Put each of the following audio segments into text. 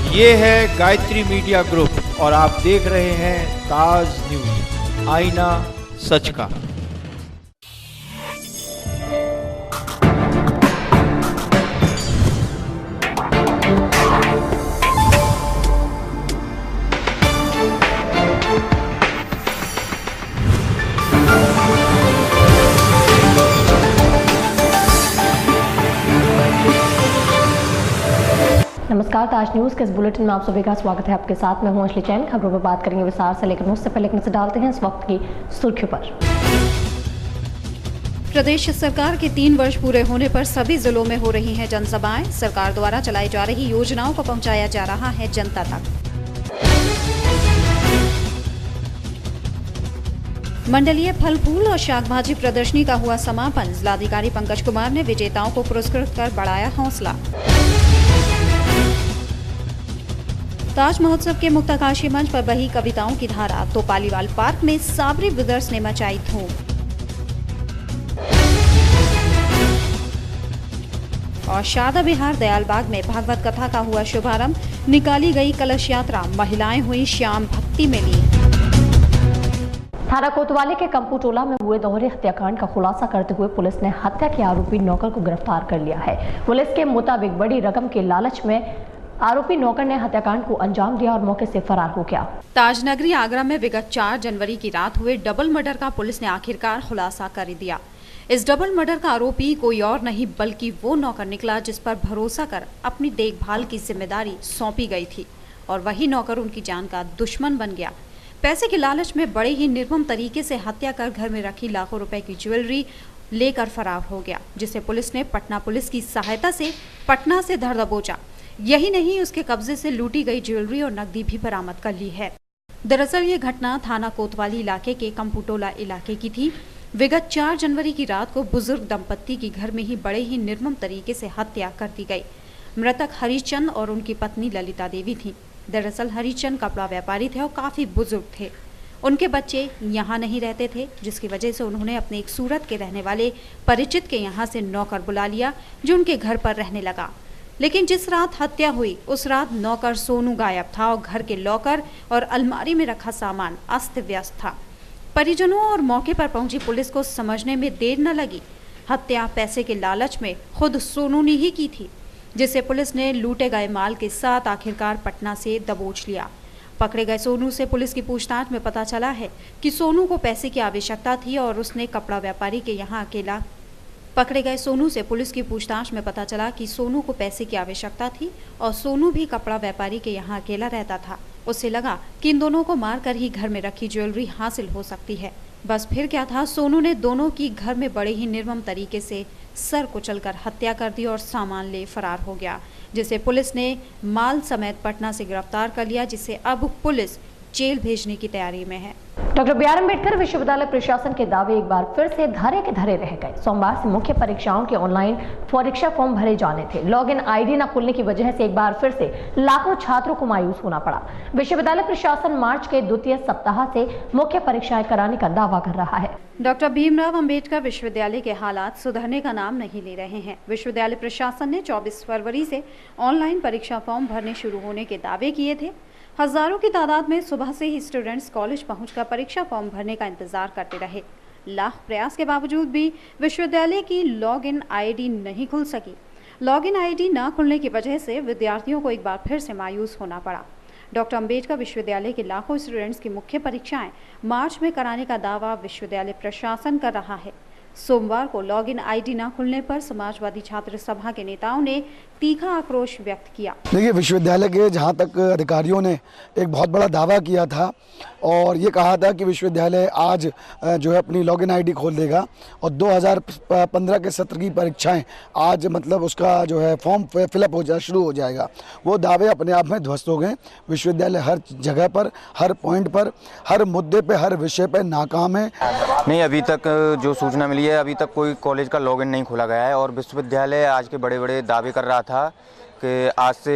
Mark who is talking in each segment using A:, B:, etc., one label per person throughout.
A: ये है Gayatri media group और आप देख रहे हैं ताज न्यूज, आईना सच का।
B: नमस्कार, ताज न्यूज के इस बुलेटिन में आप सभी का स्वागत है। आपके साथ मैं हूं अंजलि चैन। खबरों पर बात करेंगे विस्तार से, लेकिन उससे पहले एक नजर डालते हैं इस वक्त की सुर्खियों पर।
C: प्रदेश सरकार के 3 वर्ष पूरे होने पर सभी जिलों में हो रही हैं जनसभाएं। सरकार द्वारा चलाई जा रही योजनाओं को पहुंचाया जा रहा है जनता तक। मंडलीय फल फूल और शाकभाजी प्रदर्शनी का हुआ समापन। जिलाधिकारी पंकज कुमार ने विजेताओं को पुरस्कृत कर बढ़ाया हौसला। ताज महोत्सव के मुक्ताकाशी मंच पर बही कविताओं की धारा। तो पालीवाल पार्क में साबरी ब्रदर्स ने मचाई धूम। और शारदा विहार दयालबाग में भागवत कथा का हुआ शुभारंभ। निकाली गई कलश यात्रा, महिलाएं हुई श्याम भक्ति में लीन।
B: थाना कोतवाली के कंपूटोला में हुए दोहरे हत्याकांड का खुलासा करते हुए पुलिस ने हत्या के आरोपी नौकर को गिरफ्तार कर लिया है। पुलिस के मुताबिक बड़ी रकम के लालच में आरोपी नौकर ने हत्याकांड को अंजाम दिया और मौके से फरार हो गया।
C: ताजनगरी आगरा में विगत 4 जनवरी की रात हुए डबल मर्डर का पुलिस ने आखिरकार खुलासा कर दिया। इस डबल मर्डर का आरोपी कोई और नहीं बल्कि वो नौकर निकला जिस पर भरोसा कर अपनी देखभाल की जिम्मेदारी सौंपी गई थी, और वही नौकर उनकी जान का दुश्मन बन गया। पैसे के लालच में बड़े ही निर्मम तरीके से हत्या कर घर में रखी लाखों रुपए की ज्वेलरी लेकर फरार हो गया, जिसे पुलिस ने पटना पुलिस की सहायता से पटना से धर दबोचा। यही नहीं, उसके कब्जे से लूटी गई ज्वेलरी और नकदी भी बरामद कर ली है। दरअसल ये घटना थाना कोतवाली इलाके के कंपूटोला इलाके की थी। विगत 4 जनवरी की रात को बुजुर्ग दंपत्ति की घर में ही बड़े ही निर्मम तरीके से हत्या कर दी गई। मृतक हरिचंद और उनकी पत्नी ललिता देवी थी। दरअसल हरिचंद कपड़ा व्यापारी थे और काफी बुजुर्ग थे। उनके बच्चे यहाँ नहीं रहते थे, जिसकी वजह से उन्होंने अपने एक सूरत के रहने वाले परिचित के यहाँ से नौकर बुला लिया, जो उनके घर पर रहने लगा। लेकिन जिस रात हत्या हुई उस रात नौकर सोनू गायब था और घर के लॉकर और अलमारी में रखा सामान अस्त व्यस्त था। परिजनों और मौके पर पहुंची पुलिस को समझने में देर न लगी। हत्या पैसे के लालच में खुद सोनू ने ही की थी, जिसे पुलिस ने लूटे गए माल के साथ आखिरकार पटना से दबोच लिया। पकड़े गए सोनू से पुलिस की पूछताछ में पता चला है कि सोनू को पैसे की आवश्यकता थी और उसने कपड़ा व्यापारी के यहाँ अकेला पकड़े गए सोनू से पुलिस की पूछताछ में पता चला कि सोनू को पैसे की आवश्यकता थी और सोनू भी कपड़ा व्यापारी के यहाँ अकेला रहता था। उससे लगा कि इन दोनों को मारकर ही घर में रखी ज्वेलरी हासिल हो सकती है। बस फिर क्या था, सोनू ने दोनों की घर में बड़े ही निर्मम तरीके से सर कुचलकर हत्या कर दी और सामान ले फरार हो गया, जिसे पुलिस ने माल समेत पटना से गिरफ्तार कर लिया, जिसे अब पुलिस जेल भेजने की तैयारी में है।
B: डॉक्टर बी आर अम्बेडकर विश्वविद्यालय प्रशासन के दावे एक बार फिर से धरे के धरे रह गए। सोमवार से मुख्य परीक्षाओं के ऑनलाइन परीक्षा फॉर्म भरे जाने थे। लॉगिन आईडी न खुलने की वजह से एक बार फिर से लाखों छात्रों को मायूस होना पड़ा। विश्वविद्यालय प्रशासन मार्च के द्वितीय सप्ताह से मुख्य परीक्षाएं कराने का दावा कर रहा है।
C: डॉक्टर भीमराव अंबेडकर विश्वविद्यालय के हालात सुधरने का नाम नहीं ले रहे हैं। विश्वविद्यालय प्रशासन ने 24 फरवरी से ऑनलाइन परीक्षा फॉर्म भरने शुरू होने के दावे किए थे। हजारों की तादाद में सुबह से ही स्टूडेंट्स कॉलेज पहुंचकर परीक्षा फॉर्म भरने का इंतजार करते रहे। लाख प्रयास के बावजूद भी विश्वविद्यालय की लॉगिन आईडी नहीं खुल सकी। लॉगिन आईडी न खुलने की वजह से विद्यार्थियों को एक बार फिर से मायूस होना पड़ा। डॉक्टर अंबेडकर विश्वविद्यालय के लाखों स्टूडेंट्स की मुख्य परीक्षाएं मार्च में कराने का दावा विश्वविद्यालय प्रशासन कर रहा है। सोमवार को लॉगिन आईडी न खुलने पर समाजवादी छात्र सभा के नेताओं ने तीखा आक्रोश व्यक्त किया।
D: देखिए, विश्वविद्यालय के जहां तक अधिकारियों ने एक बहुत बड़ा दावा किया था और ये कहा था कि विश्वविद्यालय आज जो है अपनी लॉगिन आईडी खोल देगा और 2015 के सत्र की परीक्षाएं आज मतलब उसका जो है फॉर्म फिलअप हो जाए शुरू हो जाएगा। वो दावे अपने आप में ध्वस्त हो गए। विश्वविद्यालय हर जगह पर, हर पॉइंट पर, हर मुद्दे पे, हर विषय पे नाकाम है।
E: नहीं, अभी तक जो सूचना मिली है अभी तक कोई कॉलेज का लॉगिन नहीं खोला गया है और विश्वविद्यालय आज के बड़े बड़े दावे कर रहा था कि आज से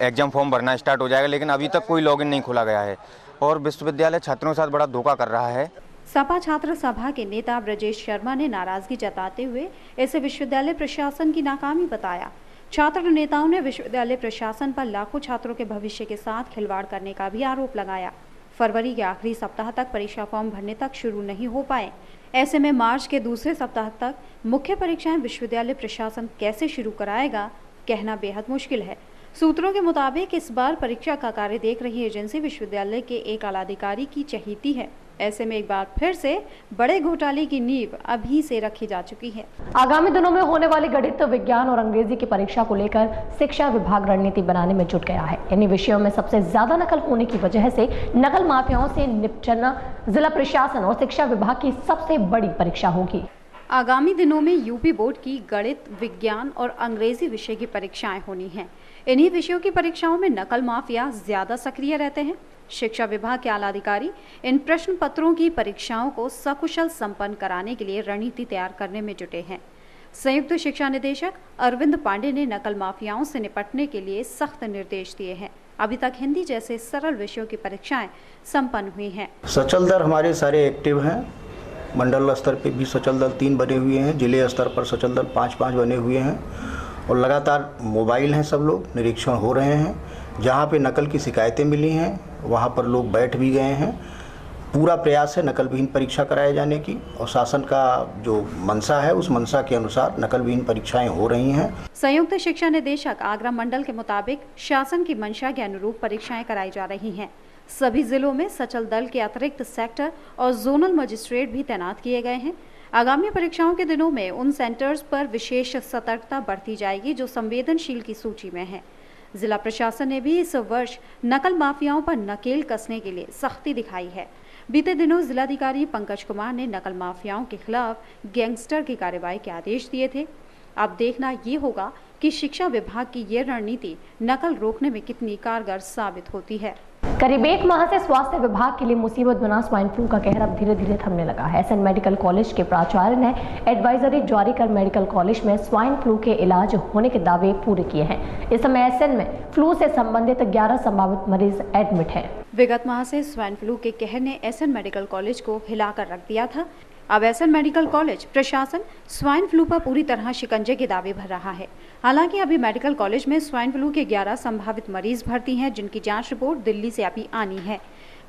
E: एग्जाम फॉर्म भरना स्टार्ट हो जाएगा, लेकिन अभी तक कोई लॉगिन नहीं खोला गया है और विश्वविद्यालय छात्रों के साथ बड़ा धोखा कर रहा है।
C: सपा छात्र सभा के नेता ब्रजेश शर्मा ने नाराजगी जताते हुए इसे विश्वविद्यालय प्रशासन की नाकामी बताया। छात्र नेताओं ने विश्वविद्यालय प्रशासन पर लाखों छात्रों के भविष्य के साथ खिलवाड़ करने का भी आरोप लगाया। फरवरी के आखिरी सप्ताह तक परीक्षा फॉर्म भरने तक शुरू नहीं हो पाए। ऐसे में मार्च के दूसरे सप्ताह तक मुख्य परीक्षाएं विश्वविद्यालय प्रशासन कैसे शुरू कराएगा, कहना बेहद मुश्किल है। सूत्रों के मुताबिक इस बार परीक्षा का कार्य देख रही एजेंसी विश्वविद्यालय के एक आलाधिकारी की चहेती है। ऐसे में एक बार फिर से बड़े घोटाले की नींव अभी से रखी जा चुकी है।
B: आगामी दिनों में होने वाली गणित, विज्ञान और अंग्रेजी की परीक्षा को लेकर शिक्षा विभाग रणनीति बनाने में जुट गया है। इन्हीं विषयों में सबसे ज्यादा नकल होने की वजह से नकल माफियाओं से निपटना जिला प्रशासन और शिक्षा विभाग की सबसे बड़ी परीक्षा होगी।
C: आगामी दिनों में यूपी बोर्ड की गणित, विज्ञान और अंग्रेजी विषय की परीक्षाएं होनी हैं। इन्हीं विषयों की परीक्षाओं में नकल माफिया ज्यादा सक्रिय रहते हैं। शिक्षा विभाग के आला अधिकारी इन प्रश्न पत्रों की परीक्षाओं को सकुशल संपन्न कराने के लिए रणनीति तैयार करने में जुटे हैं। संयुक्त शिक्षा निदेशक अरविंद पांडे ने नकल माफियाओं से निपटने के लिए सख्त निर्देश दिए हैं। अभी तक हिंदी जैसे सरल विषयों की परीक्षाएं संपन्न हुई हैं।
F: सचल दल हमारे सारे एक्टिव हैं। मंडल स्तर पे भी सचल दल 3 बने हुए हैं, जिले स्तर पर सचल दल 5-5 बने हुए हैं और लगातार मोबाइल हैं, सब लोग निरीक्षण हो रहे हैं। जहाँ पे नकल की शिकायतें मिली हैं वहाँ पर लोग बैठ भी गए हैं। पूरा प्रयास है नकल विहीन परीक्षा कराए जाने की और शासन का जो मंशा है उस मंशा के अनुसार नकल विहीन परीक्षाएं हो रही हैं।
C: संयुक्त शिक्षा निदेशक आगरा मंडल के मुताबिक शासन की मंशा के अनुरूप परीक्षाएं कराई जा रही हैं। सभी जिलों में सचल दल के अतिरिक्त सेक्टर और जोनल मजिस्ट्रेट भी तैनात किए गए हैं। आगामी परीक्षाओं के दिनों में उन सेंटर्स पर विशेष सतर्कता बरती जाएगी जो संवेदनशील की सूची में है। जिला प्रशासन ने भी इस वर्ष नकल माफियाओं पर नकेल कसने के लिए सख्ती दिखाई है। बीते दिनों जिलाधिकारी पंकज कुमार ने नकल माफियाओं के खिलाफ गैंगस्टर की कार्रवाई के आदेश दिए थे। अब देखना ये होगा कि शिक्षा विभाग की ये रणनीति नकल रोकने में कितनी कारगर साबित होती है।
B: करीब 1 माह से स्वास्थ्य विभाग के लिए मुसीबत बना स्वाइन फ्लू का कहर अब धीरे धीरे थमने लगा है। एसएन मेडिकल कॉलेज के प्राचार्य ने एडवाइजरी जारी कर मेडिकल कॉलेज में स्वाइन फ्लू के इलाज होने के दावे पूरे किए हैं। इस समय एसएन में फ्लू से संबंधित 11 संभावित मरीज एडमिट हैं।
C: विगत माह से स्वाइन फ्लू के कहर ने एसएन मेडिकल कॉलेज को हिलाकर रख दिया था। अब एसएन मेडिकल कॉलेज प्रशासन स्वाइन फ्लू पर पूरी तरह शिकंजे के दावे भर रहा है। हालांकि अभी मेडिकल कॉलेज में स्वाइन फ्लू के 11 संभावित मरीज भर्ती हैं, जिनकी जांच रिपोर्ट दिल्ली से अभी आनी है।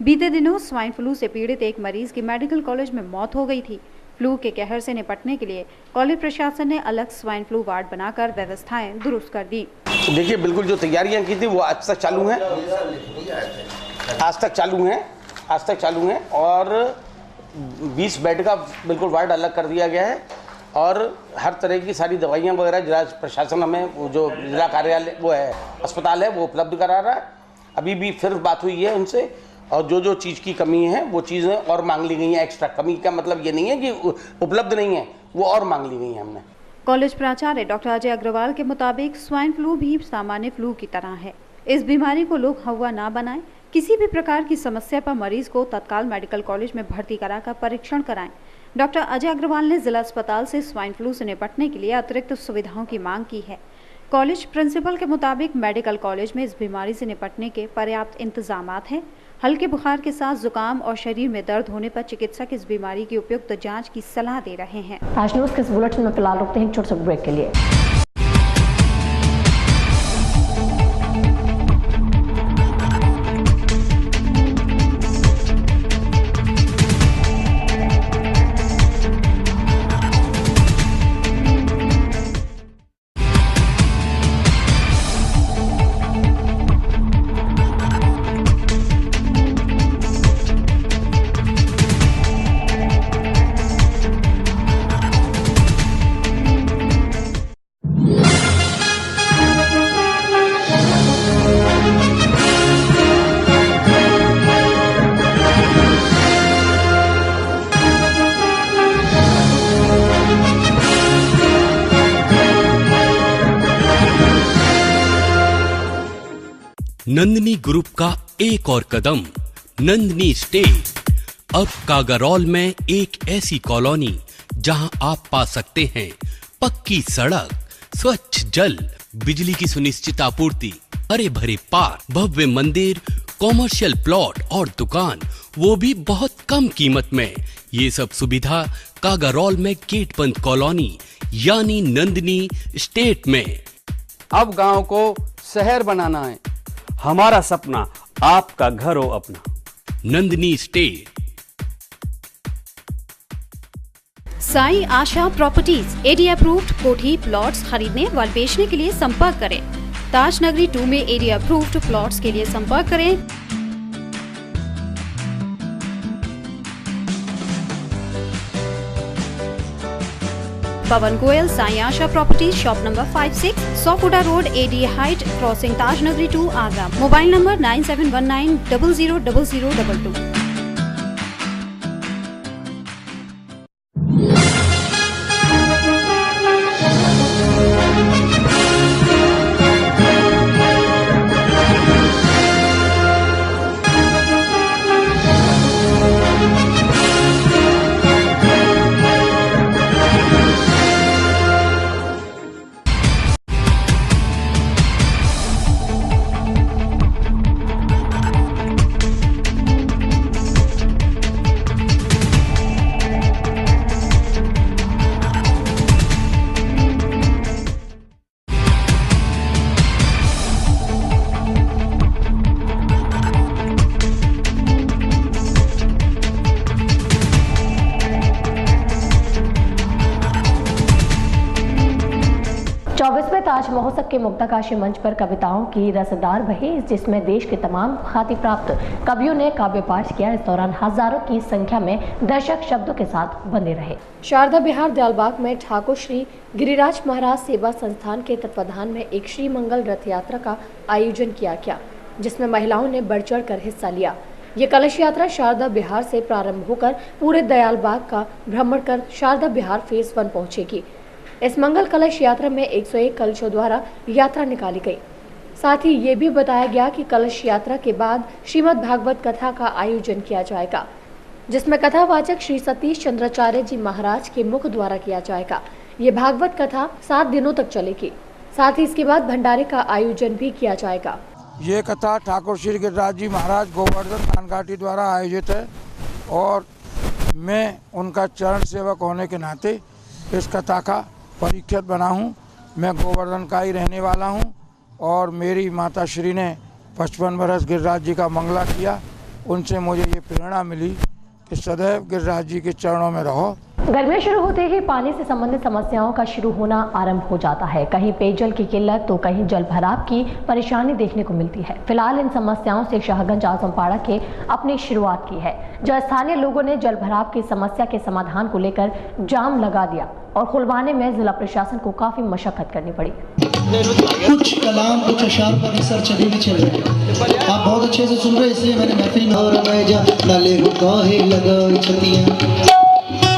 C: बीते दिनों स्वाइन फ्लू से पीड़ित एक मरीज की मेडिकल कॉलेज में मौत हो गई थी। फ्लू के कहर से निपटने के लिए कॉलेज प्रशासन ने अलग स्वाइन फ्लू वार्ड बनाकर व्यवस्थाएं दुरुस्त कर दी।
G: देखिए, बिल्कुल जो तैयारियां की थी वो आज तक चालू हैं, आज तक चालू हैं और 20 बेड का बिल्कुल वार्ड अलग कर दिया गया है और हर तरह की सारी दवाइयां वगैरह जिला प्रशासन हमें जो जिला कार्यालय वो है अस्पताल है वो उपलब्ध करा रहा है। अभी भी फिर बात हुई है उनसे और जो चीज़ की कमी है वो चीज़ें और मांग ली गई हैं। एक्स्ट्रा कमी का मतलब ये नहीं है कि उपलब्ध नहीं है, वो और मांग ली गई है हमने।
C: कॉलेज प्राचार्य डॉक्टर अजय अग्रवाल के मुताबिक स्वाइन फ्लू भी सामान्य फ्लू की तरह है। इस बीमारी को लोग हवा ना बनाएं। किसी भी प्रकार की समस्या पर मरीज को तत्काल मेडिकल कॉलेज में भर्ती कराकर परीक्षण कराएं। डॉक्टर अजय अग्रवाल ने जिला अस्पताल से स्वाइन फ्लू से निपटने के लिए अतिरिक्त सुविधाओं की मांग की है। कॉलेज प्रिंसिपल के मुताबिक मेडिकल कॉलेज में इस बीमारी से निपटने के पर्याप्त इंतजामात हैं। हल्के बुखार के साथ जुकाम और शरीर में दर्द होने पर चिकित्सक इस बीमारी की उपयुक्त जांच की सलाह दे रहे हैं।
B: आज न्यूज़ के इस बुलेटिन में फिलहाल रुकते हैं छोटे से ब्रेक के लिए।
H: नंदिनी ग्रुप का एक और कदम, नंदिनी स्टेट। अब कागारौल में एक ऐसी कॉलोनी जहां आप पा सकते हैं पक्की सड़क, स्वच्छ जल, बिजली की सुनिश्चित आपूर्ति, हरे भरे पार्क, भव्य मंदिर, कॉमर्शियल प्लॉट और दुकान, वो भी बहुत कम कीमत में। ये सब सुविधा कागारौल में गेट बंद कॉलोनी यानी नंदिनी स्टेट में।
I: अब गांव को शहर बनाना है।
J: हमारा सपना आपका घर हो अपना।
H: Nandini stay.
C: Sai Asha properties area approved कोठी प्लॉट्स खरीदने व बेचने के लिए संपर्क करें। ताज नगरी 2 में एरिया अप्रूव्ड प्लॉट्स के लिए संपर्क करें। Pawan Goyal, Sai Asha properties, shop number 56, Sofuda road, एडी height, crossing Taj Nagri 2, Agra. Mobile number 9719000022।
B: ताज महोत्सव के मुक्ताकाशी मंच पर कविताओं की रसदार बही, जिसमें देश के तमाम ख्याति प्राप्त कवियों ने काव्य पाठ किया। इस दौरान हजारों की संख्या में दर्शक शब्दों के साथ बने रहे। शारदा बिहार दयालबाग में ठाकुर श्री गिरिराज महाराज सेवा संस्थान के तत्वाधान में एक श्री मंगल रथ यात्रा का आयोजन किया गया, जिसमें महिलाओं ने बढ़ चढ़ कर हिस्सा लिया। ये कलश यात्रा शारदा बिहार से प्रारंभ होकर पूरे दयालबाग का भ्रमण कर शारदा बिहार फेज 1 पहुंचेगी। इस मंगल कलश यात्रा में 101 कलशों द्वारा यात्रा निकाली गई। साथ ही ये भी बताया गया कि कलश यात्रा के बाद श्रीमद् भागवत कथा का आयोजन किया जाएगा, जिसमें कथावाचक श्री सतीश चंद्राचार्य जी महाराज के मुख द्वारा किया जाएगा। ये भागवत कथा 7 दिनों तक चलेगी। साथ ही इसके बाद भंडारे का आयोजन भी किया जाएगा।
K: ये कथा ठाकुर श्री गिरिराज जी महाराज गोवर्धन कानघाटी द्वारा आयोजित है और मैं उनका चरण सेवक होने के नाते इस कथा का परीक्षक बना हूँ। मैं गोवर्धन का ही रहने वाला हूँ और मेरी माता श्री ने 55 बरस गिरिराज जी का मंगला किया। उनसे मुझे ये प्रेरणा मिली कि सदैव गिरिराज जी के चरणों में रहो।
B: गर्मियां शुरू होते ही पानी से संबंधित समस्याओं का शुरू होना आरंभ हो जाता है। कहीं पेयजल की किल्लत तो कहीं जल भराव की परेशानी देखने को मिलती है। फिलहाल इन समस्याओं से शाहगंज आजमपाड़ा के अपनी शुरुआत की है, जो स्थानीय लोगों ने जल भराव की समस्या के समाधान को लेकर जाम लगा दिया और खुलवाने में जिला प्रशासन को काफी मशक्कत करनी पड़ी।
L: कुछ कलाम कुछ अशार पर रिसर्च अभी भी चल रहा है, आप बहुत अच्छे से सुन रहे हैं, इसलिए मैंने महफिल में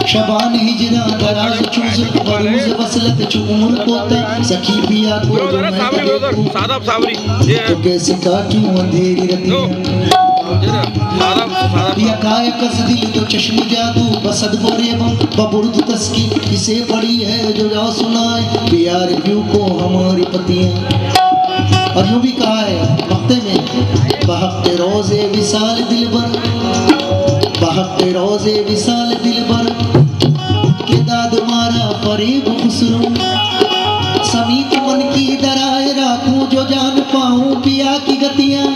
L: शबान हिजरा दराज चूज बरूज वसलत चुमर पोता सखी पिया को जो मैं सादब सावरी तो कैसे काटूं अंधेरी रतियां पिया काय कसदी तो चश्मे जादू बसद बोरे बबुर्द तस्की इसे पड़ी है जो जाओ सुनाए प्यार क्यों को हमारी पतियां। और यूं भी कहा है वक्ते में बहकते रोजे विसाल दिलबर, बहकते रोजे विसाल दिलबर के दाद मारा फरीब खुसरूं समीत मन की दराए राखूं जो जान पाऊं पिया की गतियां।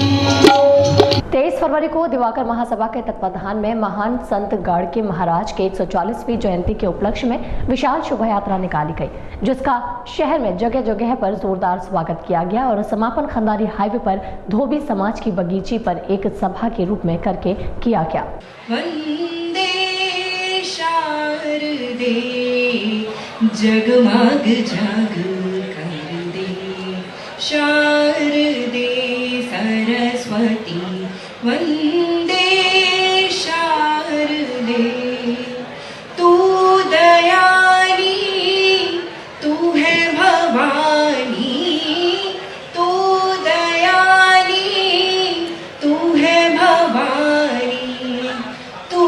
B: 23 फरवरी को दिवाकर महासभा के तत्वाधान में महान संत गाड़गे महाराज के 140वीं जयंती के उपलक्ष्य में विशाल शोभा यात्रा निकाली गई, जिसका शहर में जगह जगह पर जोरदार स्वागत किया गया और समापन खंडारी हाईवे पर धोबी समाज की बगीचे पर एक सभा के रूप में करके किया गया।
M: वंदे शारदे जगमग जग कर दे, शारदे सरस्वती वंदे शारदे। तू दयानी तू है भवानी, तू दयानी तू है भवानी, तू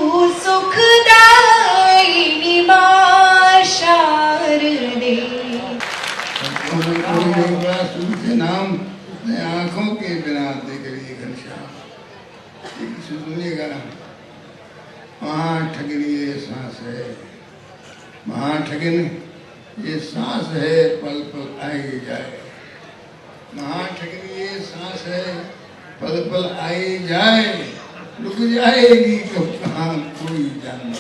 M: सुखदायिनी मां शारदे।
N: नाम आँखों के बिना देखिए घनश्याम सुनिएगा। वहाँ ठगनी ये सांस है, वहाँ ठगन ये सांस है, पल पल आई जाए। महाठगरी ये सांस है, पल पल आई जाए, रुक जाएगी कब कहाँ कोई जाने।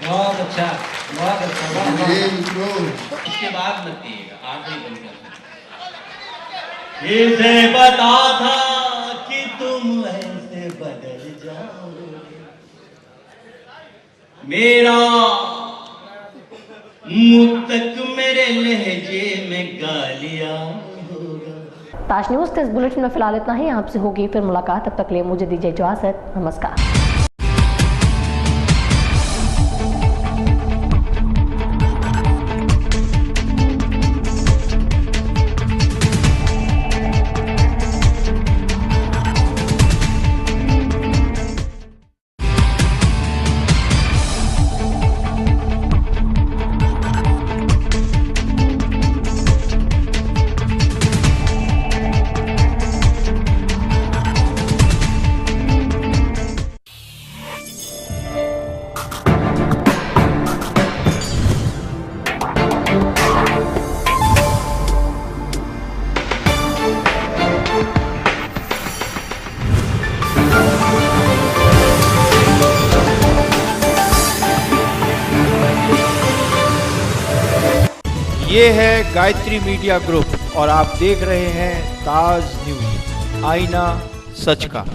O: बहुत अच्छा, बहुत अच्छा।
N: ये मित्रों,
O: इसके बाद मत दिएगा, आखिरी बंद इसे पता था कि तुम ऐसे बदल जाओगे, मेरा मुँह तक मेरे लहजे में गालियां होगा।
B: ताज न्यूज के इस बुलेटिन में फिलहाल इतना ही। आपसे होगी फिर मुलाकात, तब तक के लिए मुझे दीजिए इजाजत। नमस्कार।
A: ये है गायत्री मीडिया ग्रुप और आप देख रहे हैं ताज न्यूज, आईना सच का।